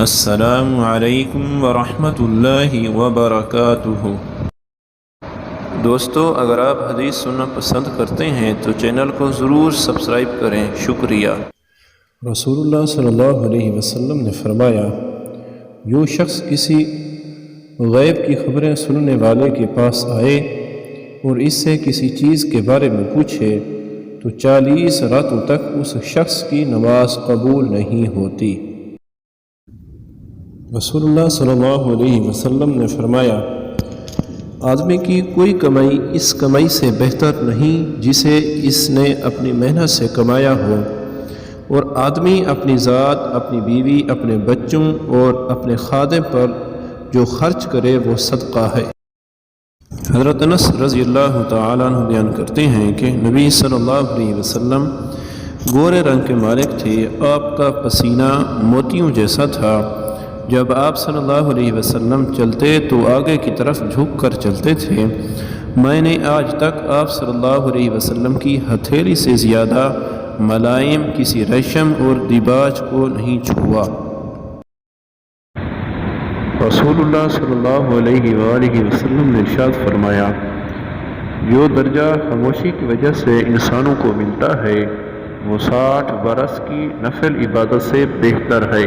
السلام علیکم ورحمۃ اللہ وبرکاتہ۔ دوستو، اگر آپ حدیث سننا پسند کرتے ہیں تو چینل کو ضرور سبسکرائب کریں، شکریہ۔ رسول اللہ صلی اللہ علیہ وسلم نے فرمایا، جو شخص کسی غیب کی خبریں سننے والے کے پاس آئے اور اس سے کسی چیز کے بارے میں پوچھے تو 40 راتوں تک اس شخص کی نماز قبول نہیں ہوتی۔ رسول اللہ صلی اللہ علیہ وسلم نے فرمایا، آدمی کی کوئی کمائی اس کمائی سے بہتر نہیں جسے اس نے اپنی محنت سے کمایا ہو، اور آدمی اپنی ذات، اپنی بیوی، اپنے بچوں اور اپنے خادم پر جو خرچ کرے وہ صدقہ ہے۔ حضرت انس رضی اللہ تعالیٰ عنہ بیان کرتے ہیں کہ نبی صلی اللہ علیہ وسلم گورے رنگ کے مالک تھے، آپ کا پسینہ موتیوں جیسا تھا۔ جب آپ صلی اللہ علیہ وسلم چلتے تو آگے کی طرف جھک کر چلتے تھے۔ میں نے آج تک آپ صلی اللہ علیہ وسلم کی ہتھیلی سے زیادہ ملائم کسی ریشم اور دیباج کو نہیں چھوا۔ رسول اللہ صلی اللہ علیہ وآلہ وسلم نے ارشاد فرمایا، جو درجہ خاموشی کی وجہ سے انسانوں کو ملتا ہے وہ 60 برس کی نفل عبادت سے بہتر ہے۔